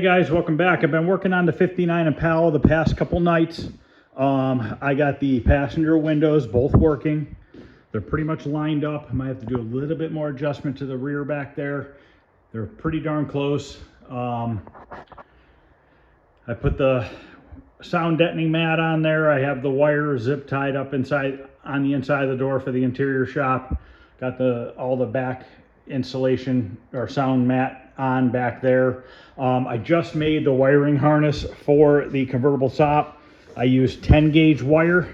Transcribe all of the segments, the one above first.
guys, welcome back. I've been working on the 59 Impala the past couple nights. I got the passenger windows both working. They're pretty much lined up. I might have to do a little bit more adjustment to the rear back there. They're pretty darn close. I put the sound deadening mat on there. I have the wire zip tied up inside on the inside of the door for the interior shop. Got all the back insulation or sound mat on back there. I just made the wiring harness for the convertible top. I used 10 gauge wire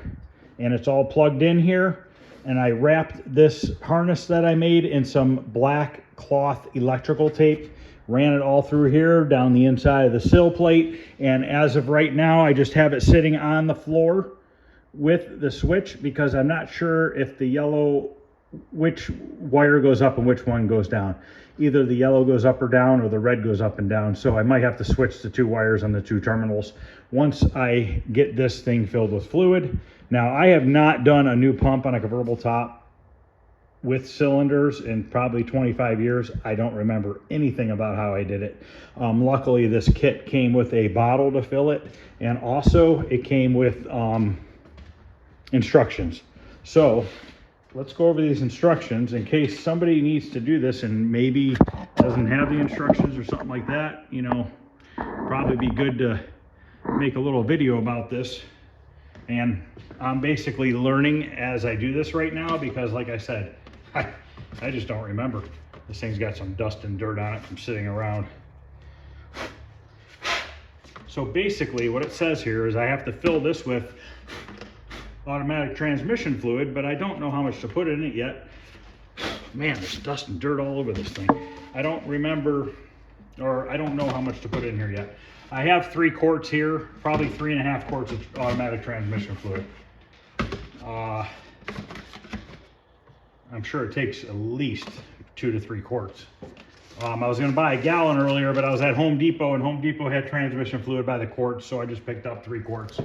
and it's all plugged in here. And I wrapped this harness that I made in some black cloth electrical tape. Ran it all through here down the inside of the sill plate. And as of right now, I just have it sitting on the floor with the switch because I'm not sure if the yellow, which wire goes up and which one goes down. Either the yellow goes up or down or the red goes up and down. So I might have to switch the two wires on the two terminals once I get this thing filled with fluid. Now I have not done a new pump on a convertible top with cylinders in probably 25 years. I don't remember anything about how I did it. Luckily this kit came with a bottle to fill it, and also it came with instructions. So let's go over these instructions in case somebody needs to do this and maybe doesn't have the instructions or something like that. You know, probably be good to make a little video about this. And I'm basically learning as I do this right now because, like I said, I just don't remember. This thing's got some dust and dirt on it from sitting around. So basically what it says here is I have to fill this with automatic transmission fluid, but I don't know how much to put in it yet. Man, there's dust and dirt all over this thing. I don't remember, or I don't know how much to put in here yet. I have 3 quarts here, probably 3.5 quarts of automatic transmission fluid. I'm sure it takes at least 2 to 3 quarts. I was gonna buy a gallon earlier, but I was at Home Depot and Home Depot had transmission fluid by the quart, so I just picked up 3 quarts.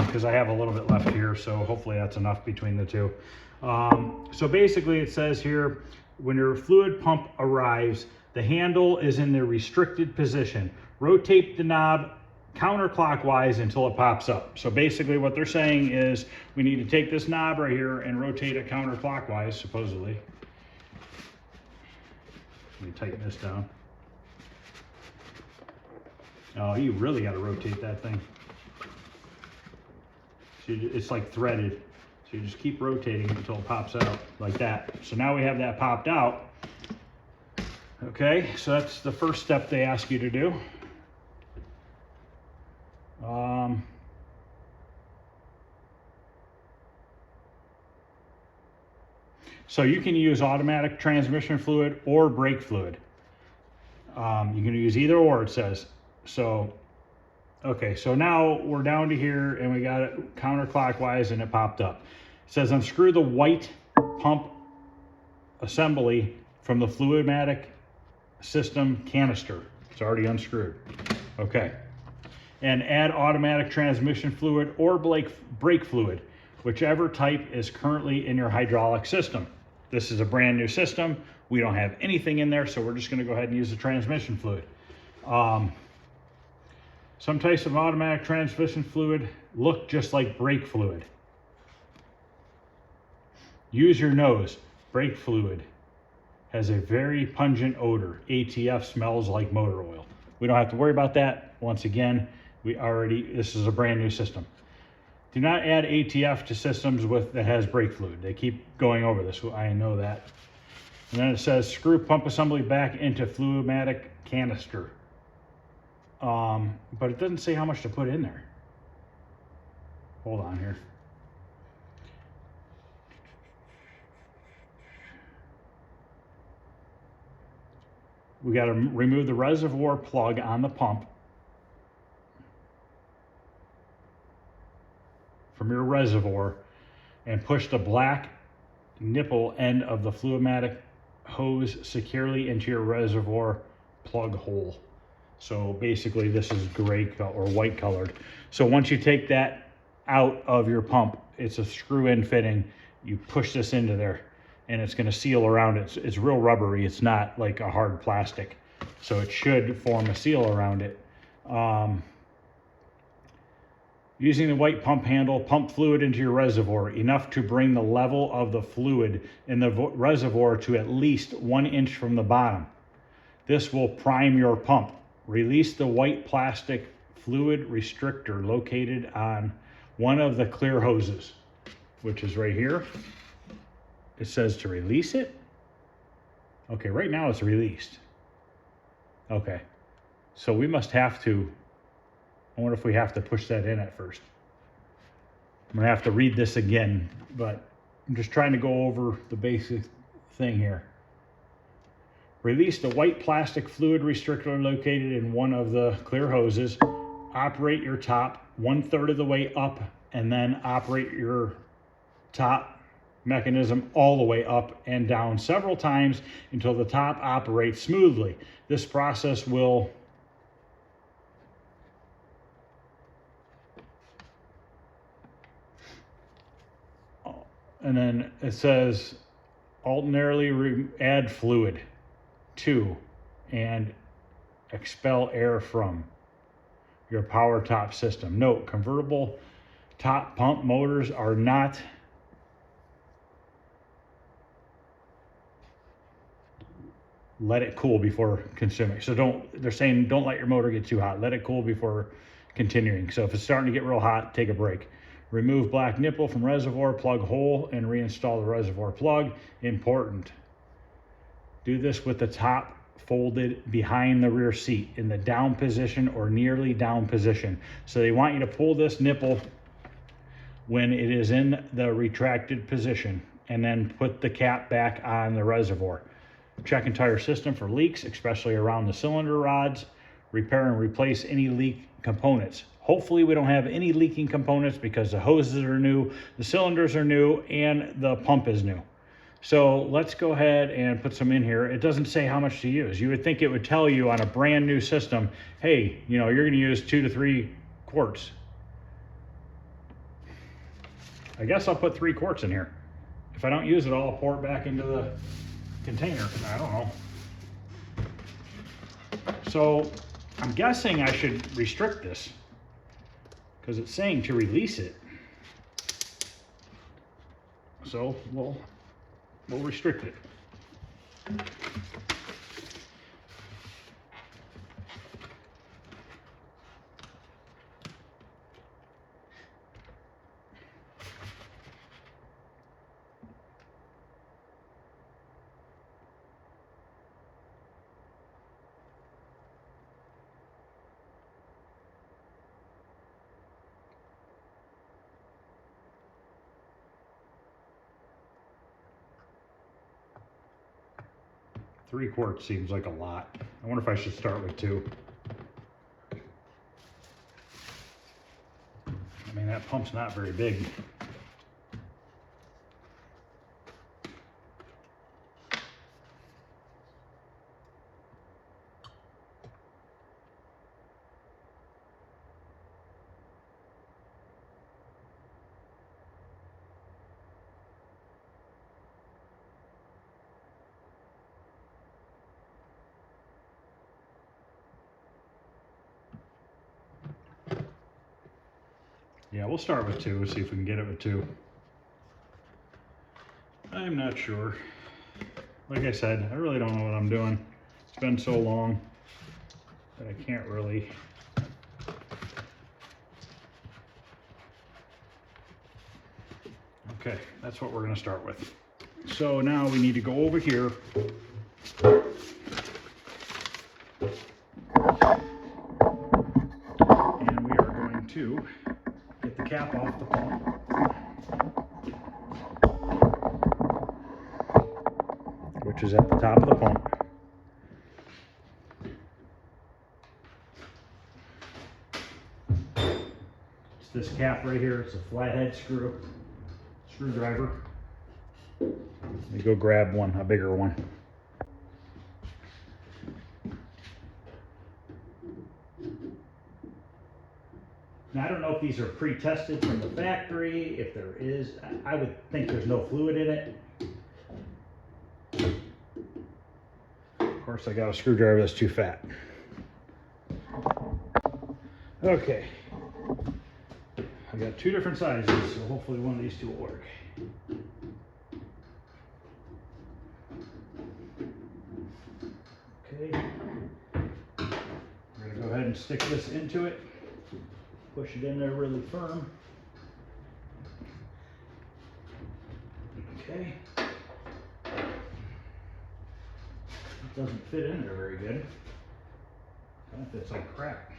Because I have a little bit left here, so hopefully that's enough between the two. So basically it says here, when your fluid pump arrives, the handle is in the restricted position. Rotate the knob counterclockwise until it pops up. So basically what they're saying is we need to take this knob right here and rotate it counterclockwise, supposedly. Let me tighten this down. Oh, you really got to rotate that thing. So it's like threaded. So you just keep rotating it until it pops out like that. So now we have that popped out. Okay, so that's the first step they ask you to do. So you can use automatic transmission fluid or brake fluid. You can use either or, it says. So okay, so now we're down to here and we got it counterclockwise and it popped up. It says unscrew the white pump assembly from the Fluidimatic system canister. It's already unscrewed. Okay. And add automatic transmission fluid or brake fluid, whichever type is currently in your hydraulic system. This is a brand new system. We don't have anything in there, so we're just gonna go ahead and use the transmission fluid. Some types of automatic transmission fluid look just like brake fluid. Use your nose. Brake fluid has a very pungent odor. ATF smells like motor oil. We don't have to worry about that. Once again, this is a brand new system. Do not add ATF to systems that has brake fluid. They keep going over this, I know that. And then it says screw pump assembly back into Fluidimatic canister. But it doesn't say how much to put in there. Hold on here. We got to remove the reservoir plug on the pump from your reservoir and push the black nipple end of the Fluidimatic hose securely into your reservoir plug hole. So basically this is gray or white colored. So once you take that out of your pump, it's a screw-in fitting. You push this into there and it's going to seal around it. It's real rubbery. It's not like a hard plastic. So it should form a seal around it. Using the white pump handle, pump fluid into your reservoir, enough to bring the level of the fluid in the reservoir to at least 1 inch from the bottom. This will prime your pump. Release the white plastic fluid restrictor located on one of the clear hoses, which is right here. It says to release it. Okay, right now it's released. Okay, so we must have to, I wonder if we have to push that in at first. I'm gonna have to read this again, but I'm just trying to go over the basic thing here. Release the white plastic fluid restrictor located in one of the clear hoses. Operate your top 1/3 of the way up, and then operate your top mechanism all the way up and down several times until the top operates smoothly. This process will and then it says alternately add fluid to and expel air from your power top system. Note, convertible top pump motors are not let it cool before consuming. So they're saying don't let your motor get too hot. Let it cool before continuing. So if it's starting to get real hot, take a break. Remove black nipple from reservoir, plug hole, and reinstall the reservoir plug. Important. Do this with the top folded behind the rear seat in the down position or nearly down position. So they want you to pull this nipple when it is in the retracted position and then put the cap back on the reservoir. Check entire system for leaks, especially around the cylinder rods. Repair and replace any leak components. Hopefully we don't have any leaking components because the hoses are new, the cylinders are new, and the pump is new. So let's go ahead and put some in here. It doesn't say how much to use. You would think it would tell you on a brand new system, hey, you know, you're gonna use 2 to 3 quarts. I guess I'll put 3 quarts in here. If I don't use it all, I'll pour it back into the container. I don't know. So I'm guessing I should restrict this because it's saying to release it. So we'll restrict it. Three quarts seems like a lot. I wonder if I should start with 2. I mean, that pump's not very big. Yeah, we'll start with 2, see if we can get it with 2. I'm not sure. Like I said, I really don't know what I'm doing. It's been so long that I can't really. Okay, that's what we're gonna start with. So now we need to go over here. And we are going to get the cap off the pump. Which is at the top of the pump. It's this cap right here. It's a flathead screwdriver. Let me go grab one, a bigger one. Now, I don't know if these are pre-tested from the factory. If there is, I would think there's no fluid in it. Of course, I got a screwdriver that's too fat. Okay. I got two different sizes, so hopefully one of these two will work. Okay. We're gonna go ahead and stick this into it. Push it in there really firm. Okay. It doesn't fit in there very good. Kind of fits like crap.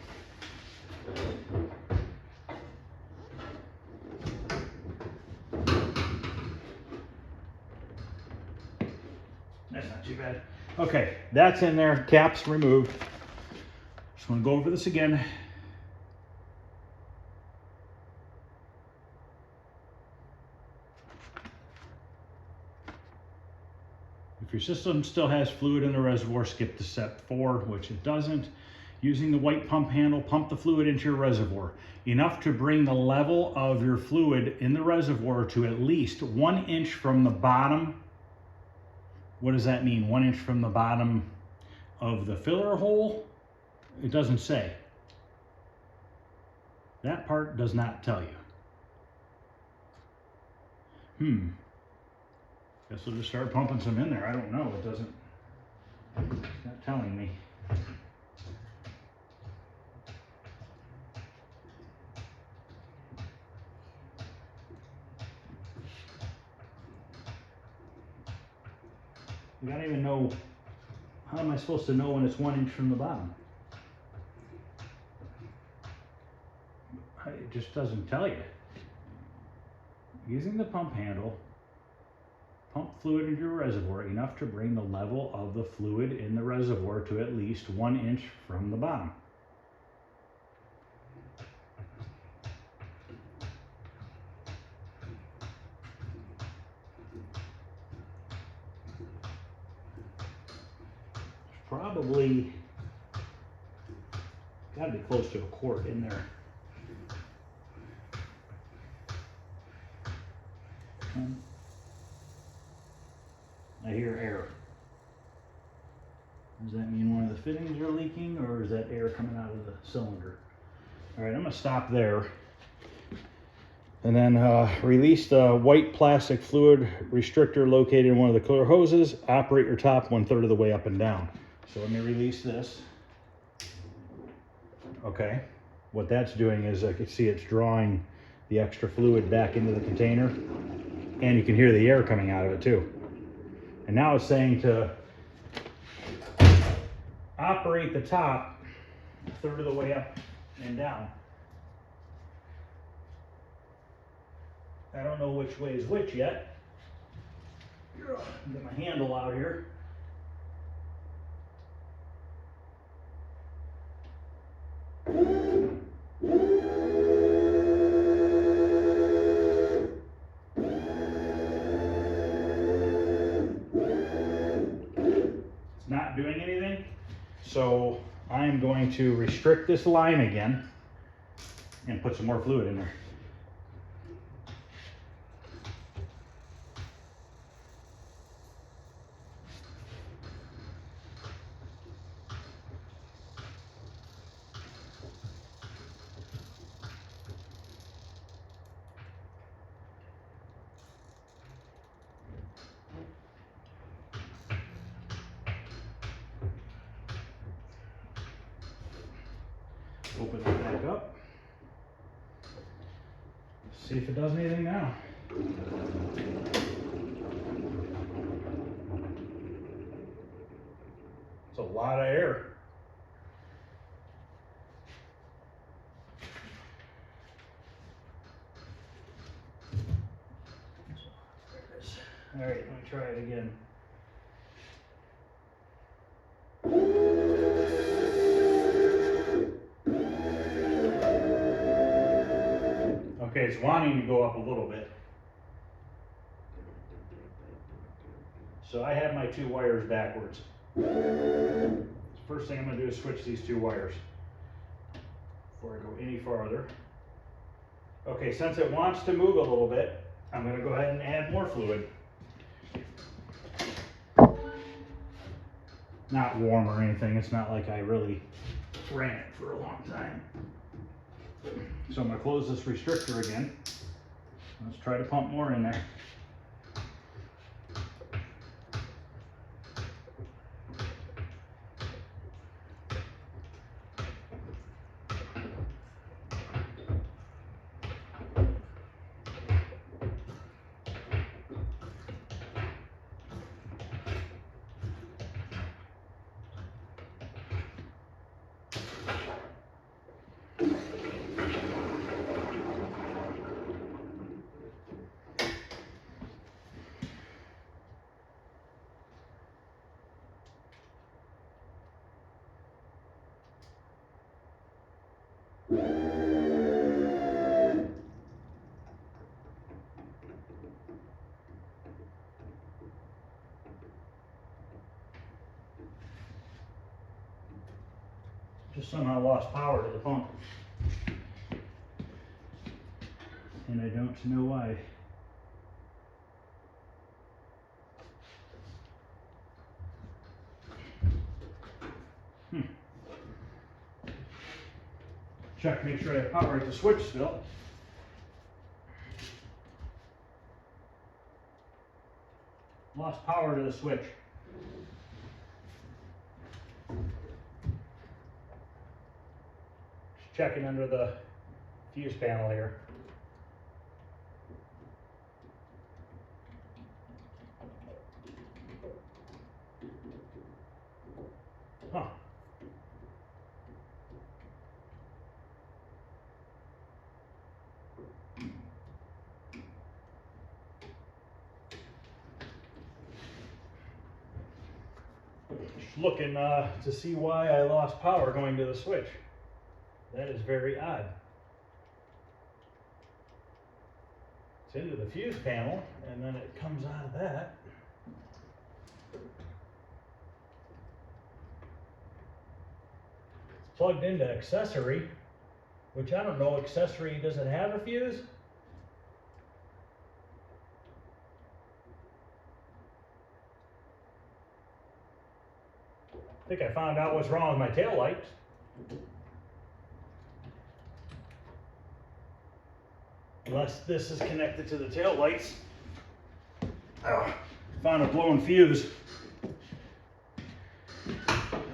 That's not too bad. Okay, that's in there, caps removed. Just want to go over this again. If your system still has fluid in the reservoir, skip to step 4, which it doesn't. Using the white pump handle, pump the fluid into your reservoir. Enough to bring the level of your fluid in the reservoir to at least 1 inch from the bottom. What does that mean? 1 inch from the bottom of the filler hole? It doesn't say. That part does not tell you. Guess we'll just start pumping some in there. I don't know. It's not telling me. I don't even know, how am I supposed to know when it's 1 inch from the bottom? It just doesn't tell you. Using the pump handle, pump fluid into your reservoir enough to bring the level of the fluid in the reservoir to at least 1 inch from the bottom. Probably got to be close to a quart in there. I hear air. Does that mean one of the fittings are leaking, or is that air coming out of the cylinder? All right, I'm gonna stop there. And then release the white plastic fluid restrictor located in one of the cooler hoses. Operate your top 1/3 of the way up and down. So let me release this. Okay, what that's doing is I can see it's drawing the extra fluid back into the container, and you can hear the air coming out of it too. And now it's saying to operate the top 1/3 of the way up and down. I don't know which way is which yet. Get my handle out here. It's not doing anything, so I'm going to restrict this line again and put some more fluid in there. Open it back up. See if it does anything now. It's a lot of air. There it is. All right, let me try it again. Okay, it's wanting to go up a little bit. So I have my 2 wires backwards. First thing I'm going to do is switch these 2 wires before I go any farther. Okay, since it wants to move a little bit, I'm going to go ahead and add more fluid. Not warm or anything. It's not like I really ran it for a long time. So I'm going to close this restrictor again. Let's try to pump more in there. Just somehow lost power to the pump. And I don't know why. Check, make sure I have power at the switch still. Lost power to the switch. Just checking under the fuse panel here. Huh. Just looking to see why I lost power going to the switch. That is very odd. It's into the fuse panel, and then it comes out of that. It's plugged into accessory, which I don't know, accessory, does it have a fuse? I think I found out what's wrong with my tail lights. Unless this is connected to the tail lights. Found a blown fuse.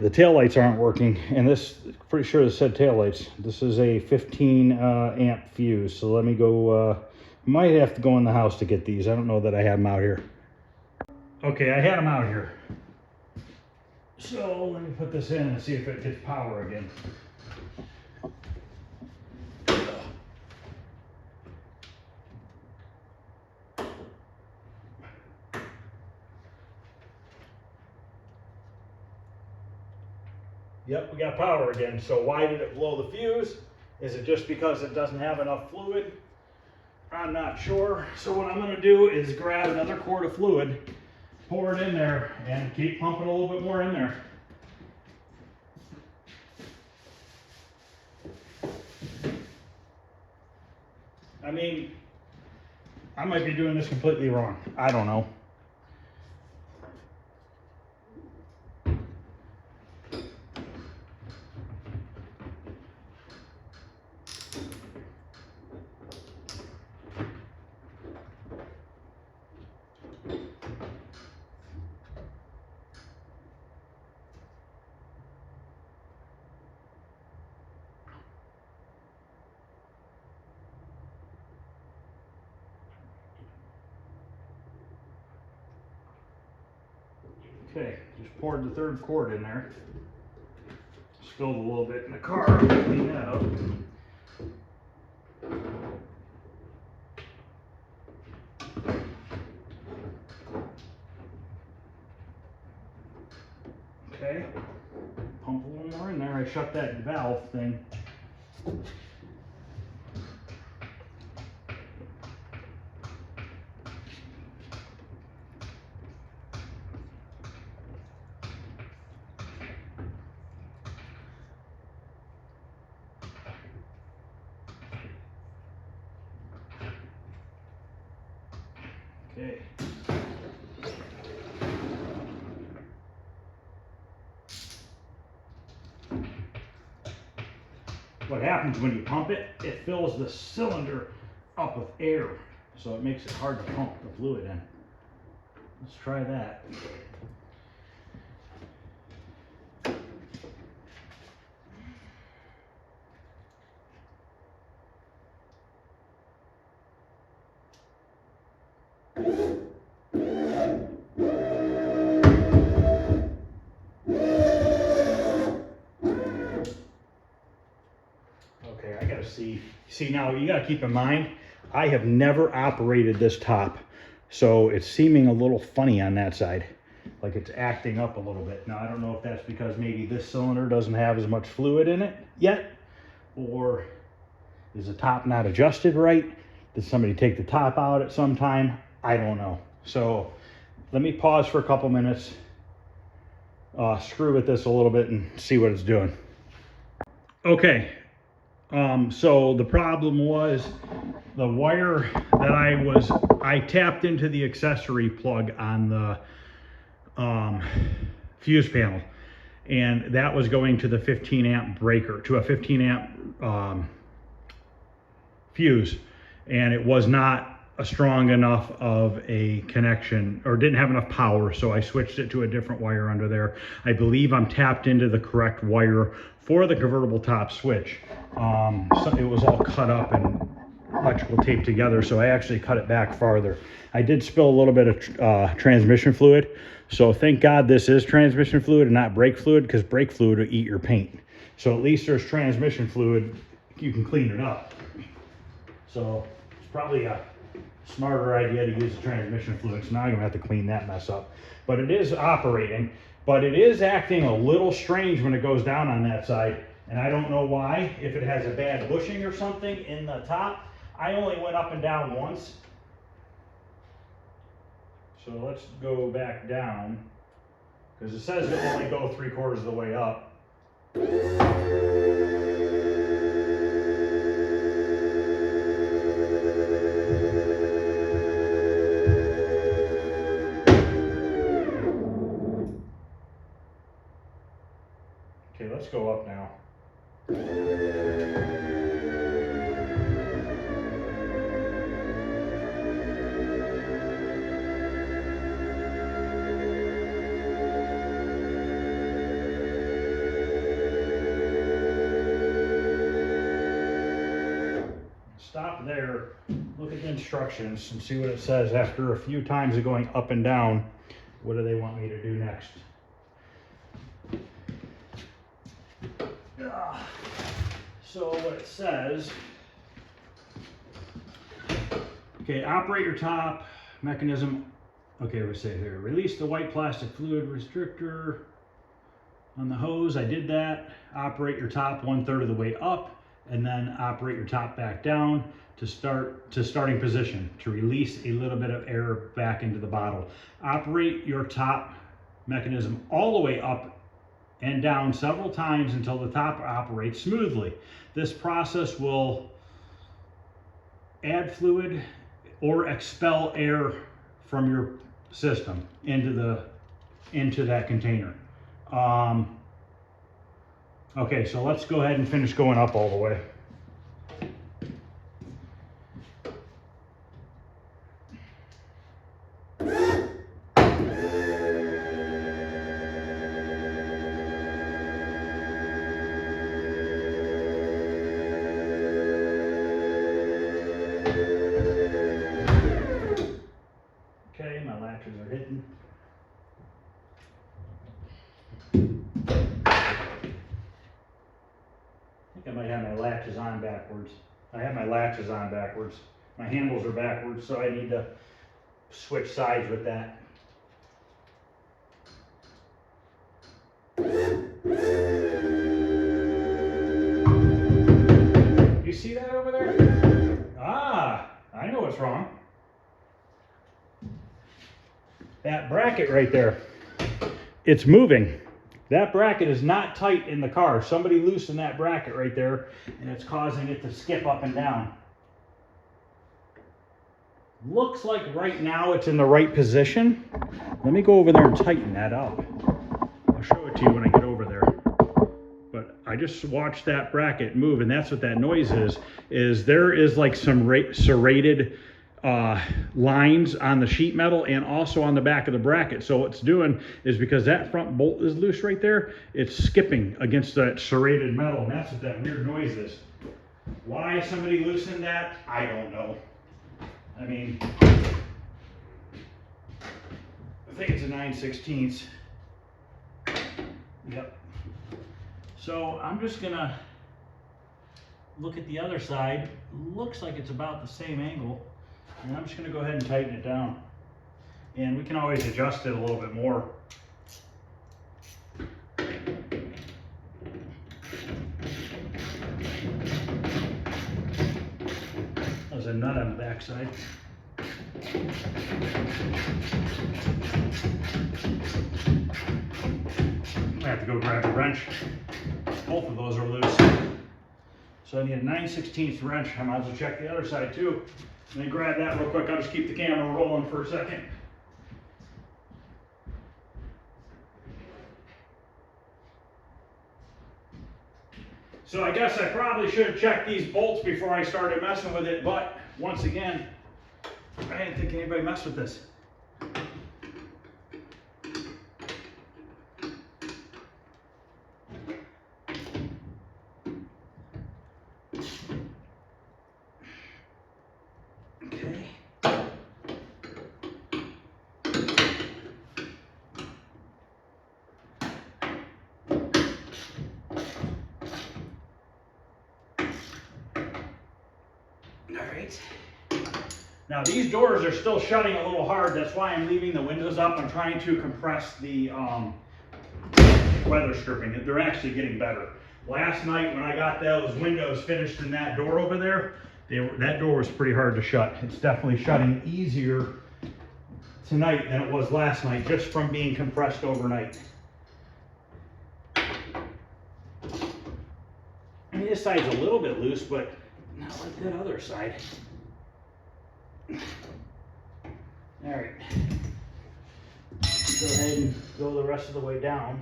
The tail lights aren't working, and this, pretty sure this said tail lights. This is a 15 amp fuse, so let me go, might have to go in the house to get these. I don't know that I had them out here. Okay, I had them out here. So let me put this in and see if it gets power again. Yep, we got power again. So why did it blow the fuse? Is it just because it doesn't have enough fluid? I'm not sure. So what I'm going to do is grab another quart of fluid, pour it in there, and keep pumping a little bit more in there. I mean, I might be doing this completely wrong. I don't know. Okay, just poured the third quart in there. Spilled a little bit in the car. I'll clean that up. Okay, pump a little more in there. I shut that valve thing. Okay. what happens when you pump it, it fills the cylinder up with air. So it makes it hard to pump the fluid in. Let's try that. Okay, I gotta see. See, now you gotta keep in mind, I have never operated this top, so it's seeming a little funny on that side, like it's acting up a little bit. Now, I don't know if that's because maybe this cylinder doesn't have as much fluid in it yet, or is the top not adjusted right? Did somebody take the top out at some time? I don't know. So let me pause for a couple minutes, screw with this a little bit and see what it's doing. Okay, so the problem was the wire that I tapped into the accessory plug on the fuse panel, and that was going to the 15 amp breaker, to a 15 amp fuse, and it was not a strong enough of a connection, or didn't have enough power, so I switched it to a different wire under there. I believe I'm tapped into the correct wire for the convertible top switch. So it was all cut up and electrical tape together, so I actually cut it back farther. I did spill a little bit of transmission fluid, so thank God this is transmission fluid and not brake fluid, because brake fluid will eat your paint. So at least there's transmission fluid, you can clean it up. So it's probably a smarter idea to use the transmission fluid, so now I'm gonna have to clean that mess up. But it is operating, but it is acting a little strange when it goes down on that side, and I don't know why, if it has a bad bushing or something in the top. I only went up and down once. So let's go back down, because it says it only go 3/4 of the way up. Okay, let's go up now. Stop there, look at the instructions and see what it says after a few times of going up and down. What do they want me to do next? So what it says, okay, operate your top mechanism. Okay, we say here, release the white plastic fluid restrictor on the hose. I did that. Operate your top 1/3 of the way up, and then operate your top back down to starting position to release a little bit of air back into the bottle. Operate your top mechanism all the way up and down several times until the top operates smoothly. This process will add fluid or expel air from your system into that container. Okay, so let's go ahead and finish going up all the way. Okay, my latches are hitting. I might have my latches on backwards. I have my latches on backwards. My handles are backwards, so I need to switch sides with that. You see that over there? Ah, I know what's wrong. That bracket right there, it's moving. That bracket is not tight in the car. Somebody loosened that bracket right there, and it's causing it to skip up and down. Looks like right now it's in the right position. Let me go over there and tighten that up. I'll show it to you when I get over there. But I just watched that bracket move, and that's what that noise is there is like some serrated lines on the sheet metal and also on the back of the bracket. So what's doing is, because that front bolt is loose right there, it's skipping against that serrated metal, and that's what that weird noise is. Why somebody loosened that, I don't know. I mean, I think it's a 9/16. Yep. So I'm just gonna look at the other side. Looks like it's about the same angle. And I'm just gonna go ahead and tighten it down. And we can always adjust it a little bit more. There's a nut on the back side. I have to go grab a wrench. Both of those are loose. So I need a 9/16 wrench. I might as well check the other side too. Let me grab that real quick. I'll just keep the camera rolling for a second. So I guess I probably should have checked these bolts before I started messing with it, but once again, I didn't think anybody messed with this. Okay. All right. Now these doors are still shutting a little hard. That's why I'm leaving the windows up. I'm trying to compress the weather stripping. They're actually getting better. Last night when I got those windows finished in that door over there, that door was pretty hard to shut. It's definitely shutting easier tonight than it was last night, just from being compressed overnight. I mean, this side's a little bit loose, but not like that other side. All right, go ahead and go the rest of the way down.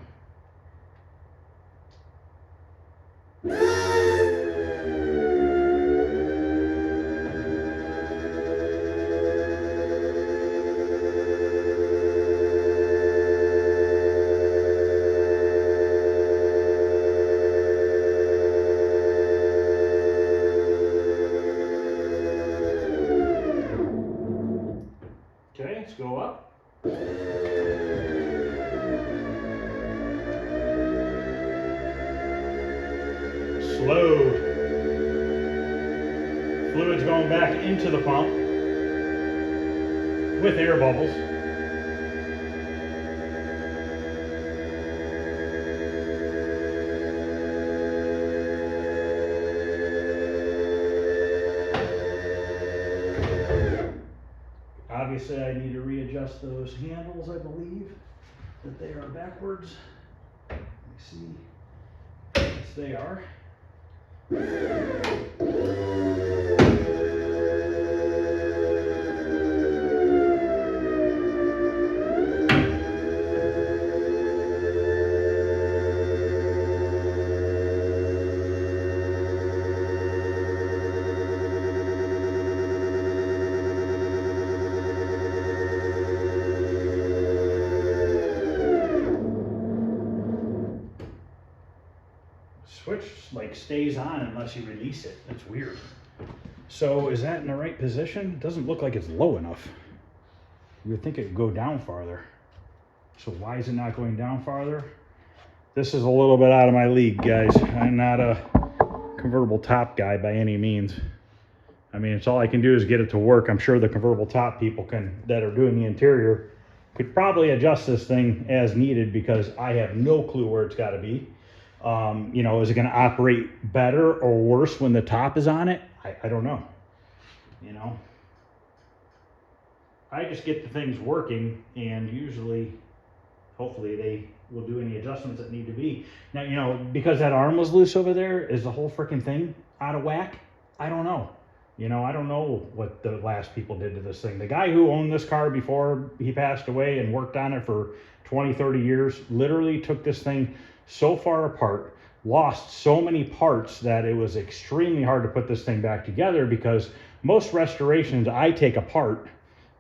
Okay, let's go up. Slowed. Fluid's going back into the pump with air bubbles. Obviously, I need to readjust those handles. I believe that they are backwards. Let me see. Yes, they are. Switch like stays on unless you release it. That's weird. So is that in the right position? It doesn't look like it's low enough. You would think it would go down farther. So why is it not going down farther? This is a little bit out of my league, guys. I'm not a convertible top guy by any means. I mean, it's all I can do is get it to work. I'm sure the convertible top people that are doing the interior could probably adjust this thing as needed, because I have no clue where it's got to be. You know, is it going to operate better or worse when the top is on it? I don't know. You know, I just get the things working, and usually, hopefully, they will do any adjustments that need to be. Now, you know, because that arm was loose over there, is the whole freaking thing out of whack? I don't know. You know, I don't know what the last people did to this thing. The guy who owned this car before he passed away and worked on it for 20, 30 years, literally took this thing so far apart, lost so many parts that it was extremely hard to put this thing back together, because most restorations I take apart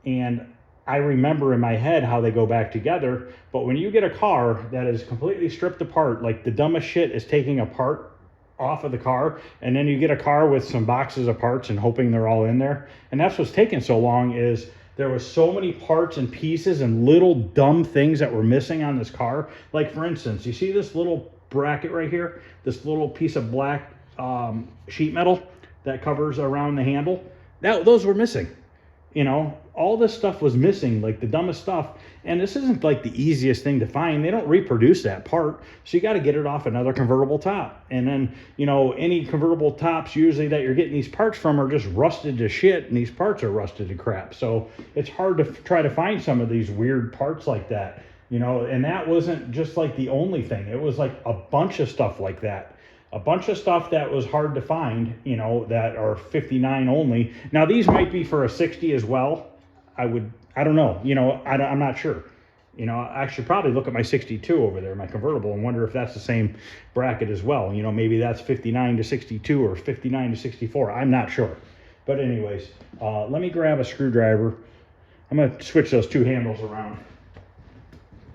and I remember in my head how they go back together. But when you get a car that is completely stripped apart, like the dumbest shit is taking a part off of the car, and then you get a car with some boxes of parts and hoping they're all in there. And that's what's taking so long, is there was so many parts and pieces and little dumb things that were missing on this car. Like for instance, you see this little bracket right here, this little piece of black sheet metal that covers around the handle, those were missing. You know, all this stuff was missing, like the dumbest stuff. And this isn't like the easiest thing to find. They don't reproduce that part, so you got to get it off another convertible top. And then, you know, any convertible tops usually that you're getting these parts from are just rusted to shit, and these parts are rusted to crap. So it's hard to try to find some of these weird parts like that, you know. And that wasn't just like the only thing. It was like a bunch of stuff like that. A bunch of stuff that was hard to find, you know, that are 59 only. Now these might be for a 60 as well. I don't know, you know, I'm not sure. You know, I should probably look at my 62 over there, my convertible, and wonder if that's the same bracket as well. You know, maybe that's 59 to 62 or 59 to 64. I'm not sure. But anyways, let me grab a screwdriver. I'm going to switch those two handles around.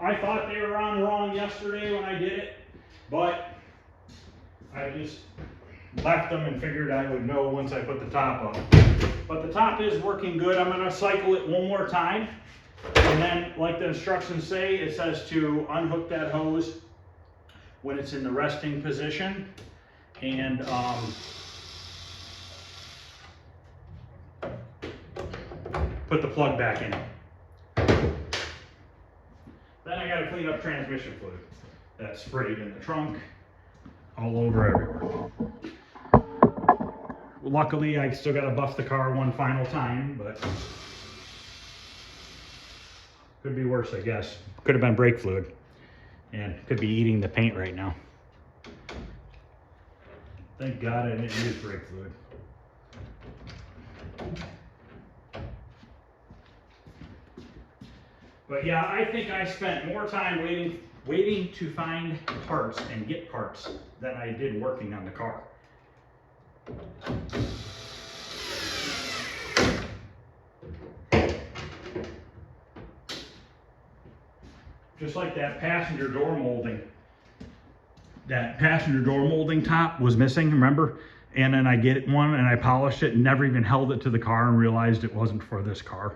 I thought they were on wrong yesterday when I did it, but I just left them and figured I would know once I put the top up. But the top is working good. I'm going to cycle it one more time. And then, like the instructions say, it says to unhook that hose when it's in the resting position. And put the plug back in. Then I got to clean up transmission fluid that's sprayed in the trunk, all over everywhere. Luckily, I still got to buff the car one final time, but could be worse, I guess. Could have been brake fluid, and could be eating the paint right now. Thank God I didn't use brake fluid. But yeah, I think I spent more time waiting to find parts and get parts than I did working on the car. Just like that passenger door molding. That passenger door molding top was missing, remember? And then I get one and I polished it and never even held it to the car and realized it wasn't for this car.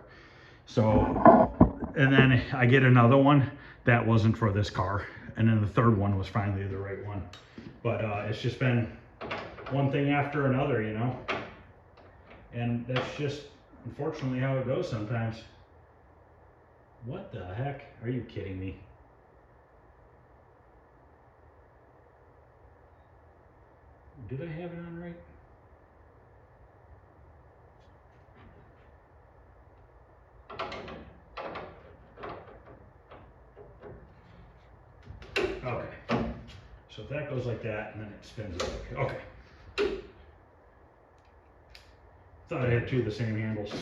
So, and then I get another one that wasn't for this car. And then the third one was finally the right one. But it's just been one thing after another, you know? And that's just unfortunately how it goes sometimes. What the heck? Are you kidding me? Did I have it on right? Okay. So if that goes like that, and then it spins it. Okay. Thought I had two of the same handles.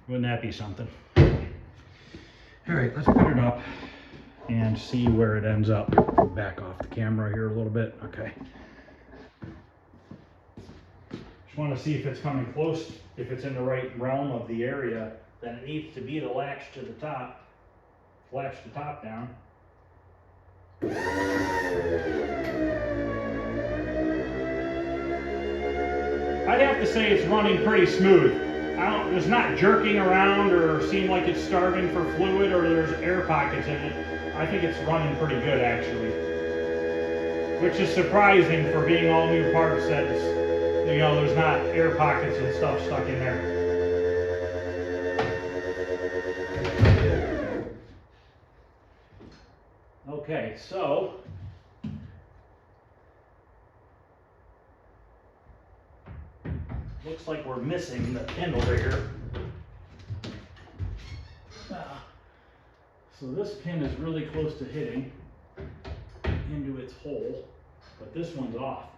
Wouldn't that be something? All right, let's put it up and see where it ends up. Back off the camera here a little bit. Okay. Just want to see if it's coming close, if it's in the right realm of the area that it needs to be to latch to the top. Latch the top down. I'd have to say it's running pretty smooth. There's not jerking around or seem like it's starving for fluid or there's air pockets in it. I think it's running pretty good actually. Which is surprising for being all new parts that it's, you know, there's not air pockets and stuff stuck in there. Okay, so looks like we're missing the pin over here. So this pin is really close to hitting into its hole, but this one's off.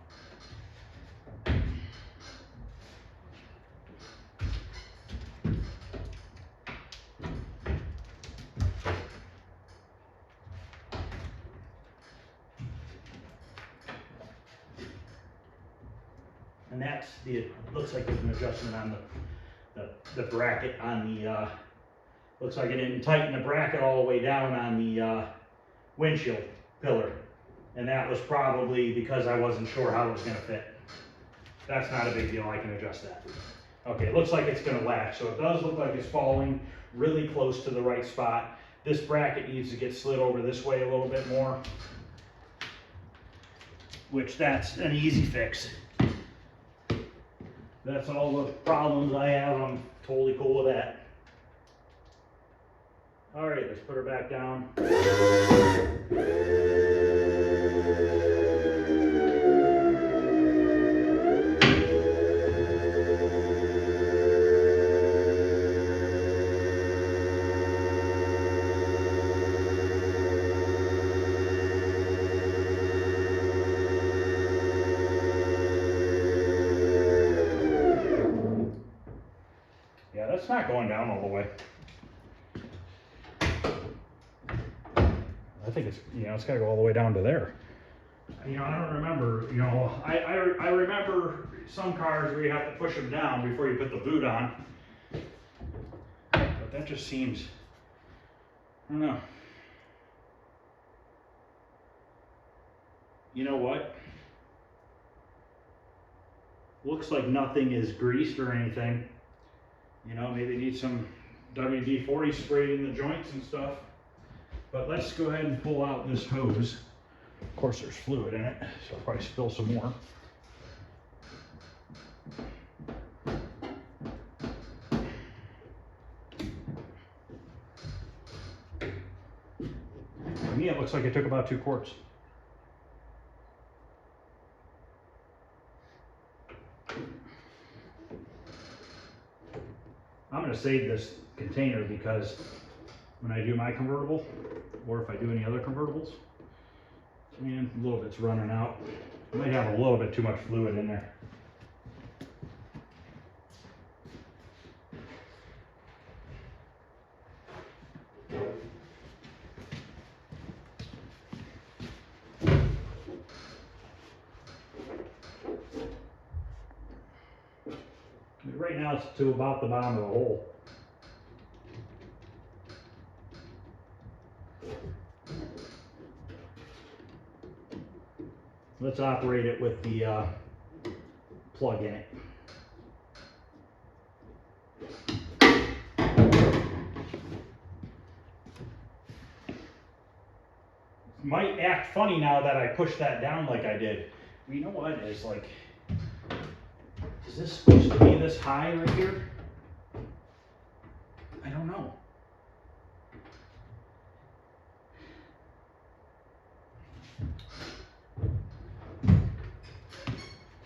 and that's it looks like there's an adjustment on the bracket on the, looks like it didn't tighten the bracket all the way down on the windshield pillar. And that was probably because I wasn't sure how it was gonna fit. That's not a big deal, I can adjust that. Okay, it looks like it's gonna latch, so it does look like it's falling really close to the right spot. This bracket needs to get slid over this way a little bit more, which that's an easy fix. That's all the problems I have. I'm totally cool with that. All right, let's put her back down. Yeah, that's not going down all the way. I think it's, you know, it's got to go all the way down to there. You know, I don't remember, you know, I remember some cars where you have to push them down before you put the boot on. But that just seems, I don't know. You know what? Looks like nothing is greased or anything. You know, maybe need some WD-40 sprayed in the joints and stuff. But let's go ahead and pull out this hose. Of course, there's fluid in it, so I'll probably spill some more. To me, it looks like it took about 2 quarts. I'm going to save this container because when I do my convertible, or if I do any other convertibles, and a little bit's running out. I might have a little bit too much fluid in there. Right now it's to about the bottom of the hole. Let's operate it with the plug in it. Might act funny now that I push that down like I did. But you know what? It's like, is this supposed to be this high right here? I don't know.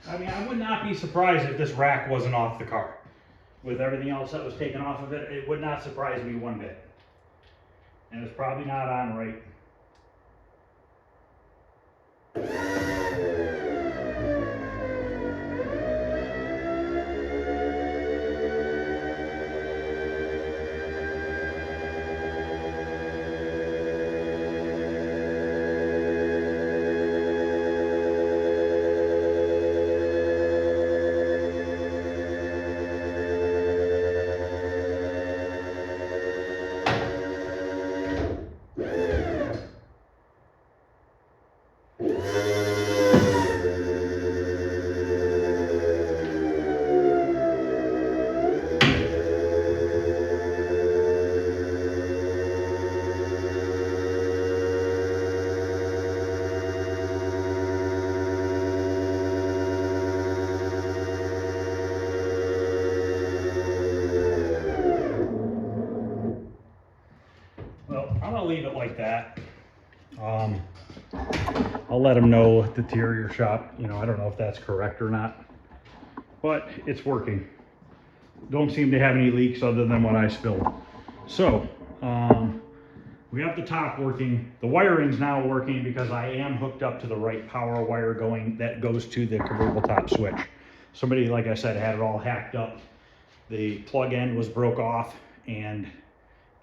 I mean, I would not be surprised if this rack wasn't off the car. With everything else that was taken off of it, it would not surprise me one bit. And it's probably not on right. Leave it like that. I'll let them know at the interior shop. You know, I don't know if that's correct or not, but it's working. Don't seem to have any leaks other than what I spilled. So we have the top working. The wiring's now working because I am hooked up to the right power wire that goes to the convertible top switch. Somebody, like I said, had it all hacked up. The plug end was broke off, and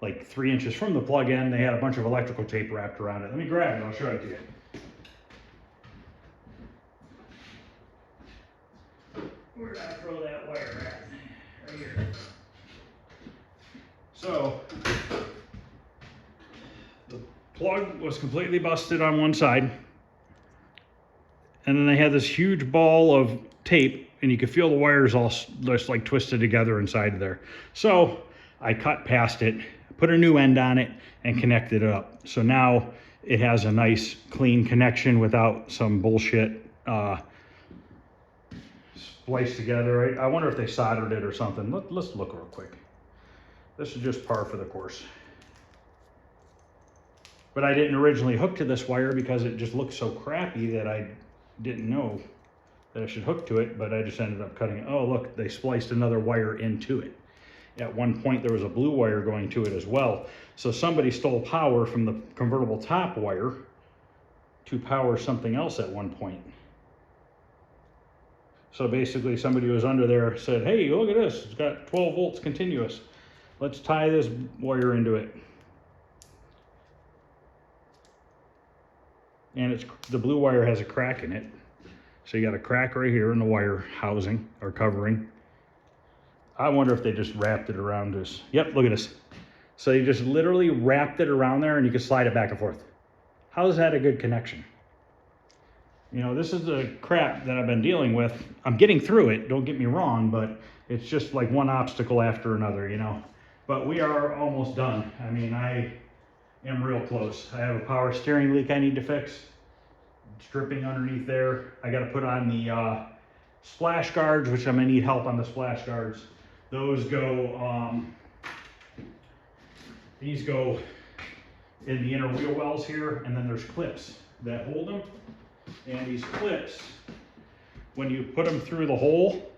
like 3 inches from the plug end, they had a bunch of electrical tape wrapped around it. Let me grab it, I'll show it to you. plug was completely busted on one side. And then they had this huge ball of tape, and you could feel the wires all just like twisted together inside there. So I cut past it, put a new end on it, and connected it up. So now it has a nice clean connection without some bullshit spliced together. I wonder if they soldered it or something. Let's look real quick. This is just par for the course. But I didn't originally hook to this wire because it just looked so crappy that I didn't know that I should hook to it, but I just ended up cutting it. Oh, look, they spliced another wire into it. At one point, there was a blue wire going to it as well. So somebody stole power from the convertible top wire to power something else at one point. So basically, somebody was under there said, hey, look at this. It's got 12 volts continuous. Let's tie this wire into it. And the blue wire has a crack in it. So you got a crack right here in the wire housing or covering. I wonder if they just wrapped it around this. Yep, look at this. So you just literally wrapped it around there and you can slide it back and forth. How is that a good connection? You know, this is the crap that I've been dealing with. I'm getting through it, don't get me wrong, but it's just like one obstacle after another, you know. But we are almost done. I mean, I am real close. I have a power steering leak I need to fix. It's dripping underneath there. I got to put on the splash guards, which I'm gonna need help on the splash guards. Those go, these go in the inner wheel wells here, and then there's clips that hold them. And these clips, when you put them through the hole,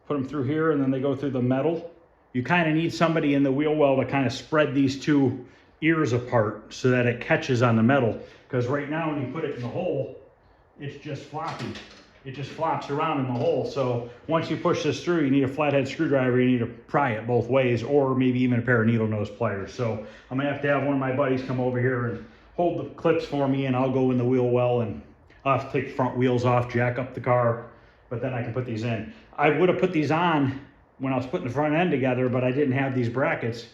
put them through here, and then they go through the metal, you kind of need somebody in the wheel well to kind of spread these two ears apart so that it catches on the metal. Because right now when you put it in the hole, it's just floppy. It just flops around in the hole. So once you push this through, you need a flathead screwdriver. You need to pry it both ways, or maybe even a pair of needle nose pliers. So I'm gonna have to have one of my buddies come over here and hold the clips for me, and I'll go in the wheel well, and I'll have to take the front wheels off, jack up the car, but then I can put these in. I would have put these on when I was putting the front end together, but I didn't have these brackets,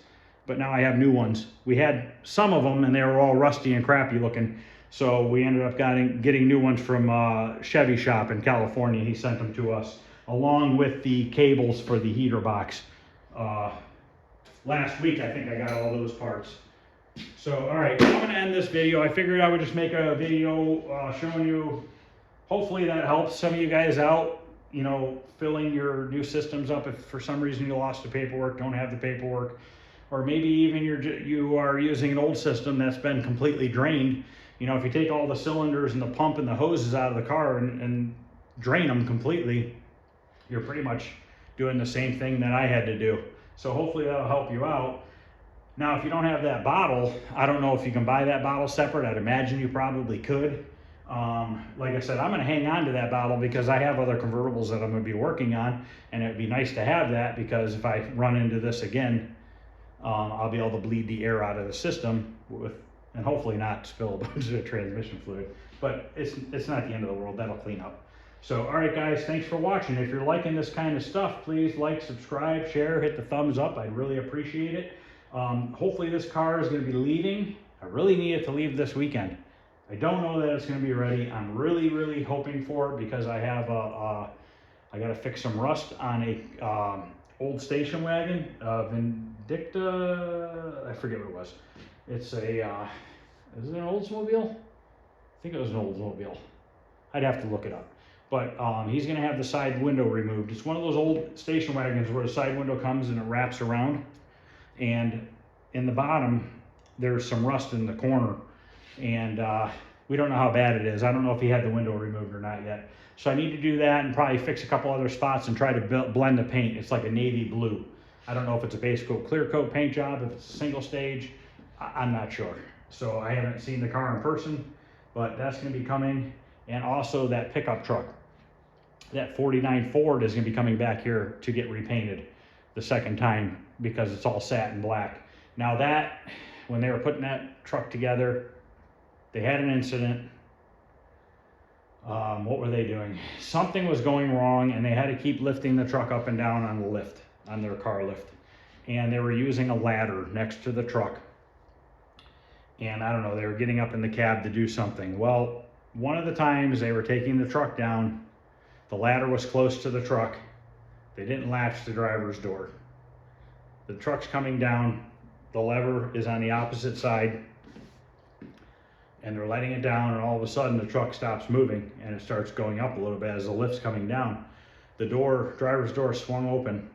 but now I have new ones. We had some of them and they were all rusty and crappy looking. So we ended up getting new ones from Chevy shop in California. He sent them to us along with the cables for the heater box. Last week, I think I got all those parts. So, all right, I'm gonna end this video. I figured I would just make a video showing you, hopefully that helps some of you guys out, you know, filling your new systems up if for some reason you lost the paperwork, don't have the paperwork, or maybe even you are using an old system that's been completely drained. You know, if you take all the cylinders and the pump and the hoses out of the car and drain them completely, you're pretty much doing the same thing that I had to do. So hopefully that'll help you out. Now, if you don't have that bottle, I don't know if you can buy that bottle separate. I'd imagine you probably could. Like I said, I'm gonna hang on to that bottle because I have other convertibles that I'm gonna be working on, and it'd be nice to have that because if I run into this again, I'll be able to bleed the air out of the system and hopefully not spill a bunch of transmission fluid. But it's not the end of the world. That'll clean up. So, all right, guys, thanks for watching. If you're liking this kind of stuff, please like, subscribe, share, hit the thumbs up. I'd really appreciate it. Hopefully this car is going to be leaving. I really need it to leave this weekend. I don't know that it's going to be ready. I'm really hoping for it because I have I got to fix some rust on a old station wagon, Vindicta. I forget what it was. It's a is it an Oldsmobile? I think it was an Oldsmobile. I'd have to look it up. But he's going to have the side window removed. It's one of those old station wagons where the side window comes and it wraps around. And in the bottom, there's some rust in the corner. And we don't know how bad it is. I don't know if he had the window removed or not yet. So I need to do that and probably fix a couple other spots and try to blend the paint. It's like a navy blue. I don't know if it's a base coat, clear coat paint job, if it's a single stage. I'm not sure. So I haven't seen the car in person, but that's going to be coming. And also that pickup truck, that 49 Ford is going to be coming back here to get repainted the second time because it's all satin black. Now that, when they were putting that truck together, they had an incident. What were they doing? Something was going wrong and they had to keep lifting the truck up and down on the lift, on their car lift. And they were using a ladder next to the truck. and I don't know, they were getting up in the cab to do something. Well, one of the times they were taking the truck down, the ladder was close to the truck. They didn't latch the driver's door. The truck's coming down, the lever is on the opposite side, and they're letting it down, and all of a sudden the truck stops moving and it starts going up a little bit as the lift's coming down. The door, driver's door, swung open,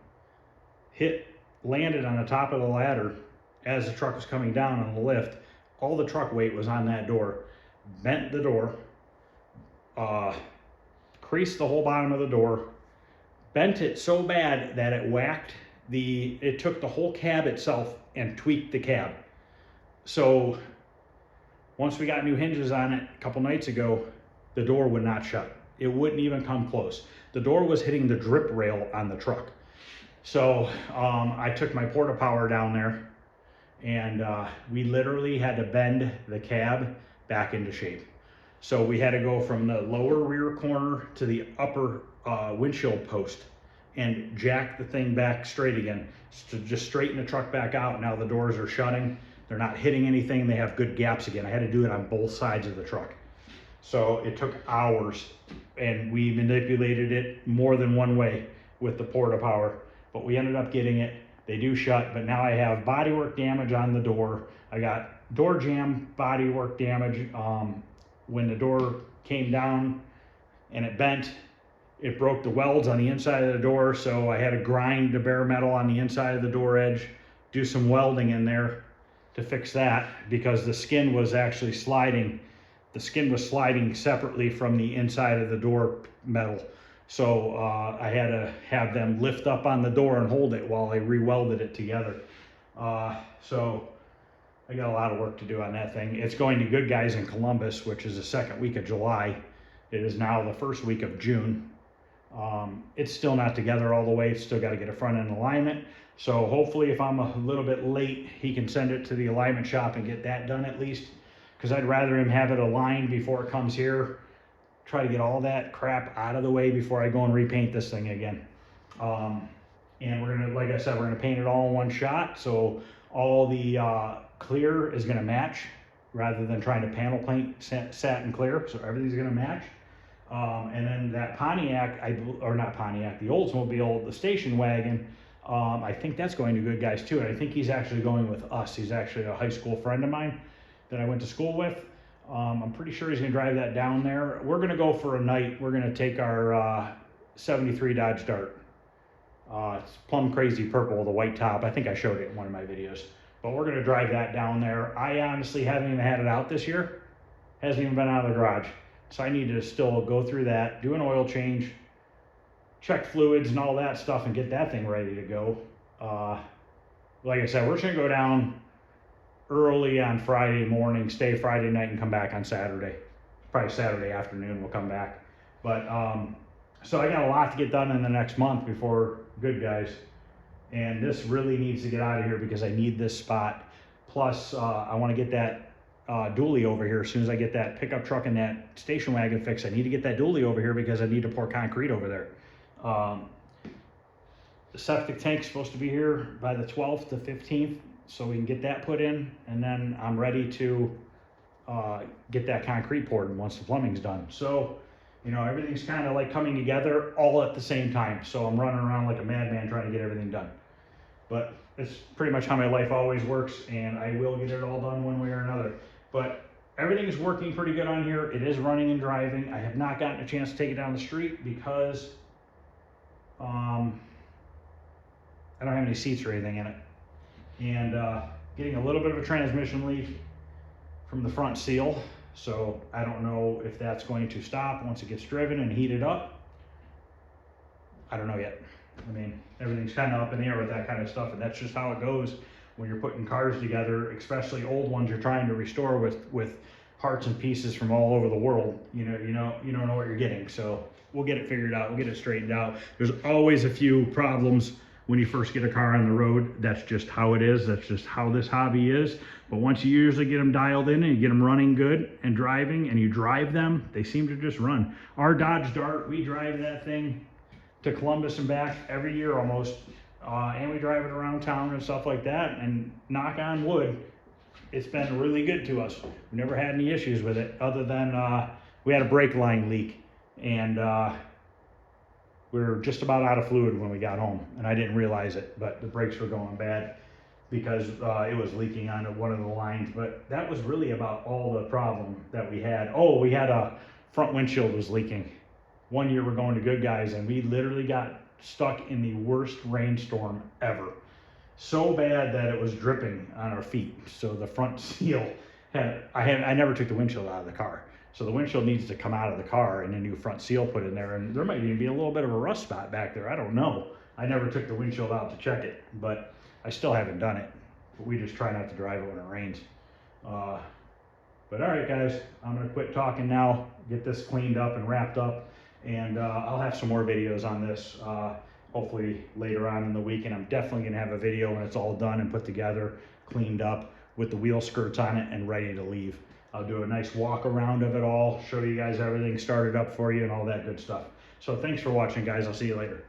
landed on the top of the ladder as the truck was coming down on the lift. All the truck weight was on that door, bent the door, creased the whole bottom of the door, bent it so bad that it took the whole cab itself and tweaked the cab. So once we got new hinges on it a couple nights ago, the door would not shut. It wouldn't even come close. The door was hitting the drip rail on the truck. So I took my porta power down there, and we literally had to bend the cab back into shape. So we had to go from the lower rear corner to the upper windshield post and jack the thing back straight again to just straighten the truck back out. Now the doors are shutting. They're not hitting anything. They have good gaps again. I had to do it on both sides of the truck. So it took hours, and we manipulated it more than one way with the porta power, but we ended up getting it. They do shut, but now I have bodywork damage on the door. I got door jamb bodywork damage. When the door came down and it bent, it broke the welds on the inside of the door, so I had to grind the bare metal on the inside of the door edge, do some welding in there to fix that, because the skin was actually sliding. The skin was sliding separately from the inside of the door metal. So I had to have them lift up on the door and hold it while I re-welded it together. So I got a lot of work to do on that thing. It's going to Good Guys in Columbus, which is the second week of July. It is now the first week of June. It's still not together all the way. It's still got to get a front end alignment. So hopefully if I'm a little bit late, he can send it to the alignment shop and get that done at least. Because I'd rather him have it aligned before it comes here. Try to get all that crap out of the way before I go and repaint this thing again. And we're gonna, like I said, we're gonna paint it all in one shot. So all the clear is gonna match rather than trying to panel paint satin clear. So everything's gonna match. And then that Pontiac, the Oldsmobile, the station wagon, I think that's going to Good Guys too. And I think he's actually going with us. He's actually a high school friend of mine that I went to school with. I'm pretty sure he's gonna drive that down there. We're gonna go for a night. We're gonna take our 73 Dodge Dart. It's plum crazy purple with a white top. I think I showed it in one of my videos. But we're gonna drive that down there. I honestly haven't even had it out this year. Hasn't even been out of the garage. So I need to still go through that, do an oil change, check fluids and all that stuff, and get that thing ready to go. Like I said, we're just gonna go down early on Friday morning, stay Friday night, and come back on Saturday. Probably Saturday afternoon we'll come back. But so I got a lot to get done in the next month before Good Guys, and this really needs to get out of here because I need this spot. Plus I want to get that dually over here. As soon as I get that pickup truck and that station wagon fixed, I need to get that dually over here because I need to pour concrete over there. The septic tank's supposed to be here by the 12th to 15th, so we can get that put in, and then I'm ready to get that concrete poured once the plumbing's done. So, you know, everything's kind of like coming together all at the same time. So I'm running around like a madman trying to get everything done. But it's pretty much how my life always works, and I will get it all done one way or another. But everything is working pretty good on here. It is running and driving. I have not gotten a chance to take it down the street because I don't have any seats or anything in it. And getting a little bit of a transmission leak from the front seal. So I don't know if that's going to stop once it gets driven and heated up. I don't know yet. I mean, everything's kind of up in the air with that kind of stuff, and that's just how it goes when you're putting cars together, especially old ones you're trying to restore with parts and pieces from all over the world. You don't know what you're getting. So we'll get it figured out. We'll get it straightened out. There's always a few problems when you first get a car on the road. That's just how it is. That's just how this hobby is. But once you usually get them dialed in and you get them running good and driving, and you drive them, they seem to just run. Our Dodge Dart, we drive that thing to Columbus and back every year almost, and we drive it around town and stuff like that, and knock on wood, it's been really good to us. We never had any issues with it, other than we had a brake line leak, and we were just about out of fluid when we got home, and I didn't realize it, but the brakes were going bad because it was leaking onto one of the lines. But that was really about all the problem that we had. Oh, we had a front windshield was leaking. One year we're going to Good Guys, and we literally got stuck in the worst rainstorm ever. So bad that it was dripping on our feet. So the front seal I never took the windshield out of the car. So the windshield needs to come out of the car and a new front seal put in there. And there might even be a little bit of a rust spot back there. I don't know. I never took the windshield out to check it, but I still haven't done it. But we just try not to drive it when it rains. But all right, guys, I'm gonna quit talking now, get this cleaned up and wrapped up, and I'll have some more videos on this hopefully later on in the week. And I'm definitely gonna have a video when it's all done and put together, cleaned up, with the wheel skirts on it and ready to leave. I'll do a nice walk around of it all, show you guys everything started up for you and all that good stuff. So thanks for watching, guys. I'll see you later.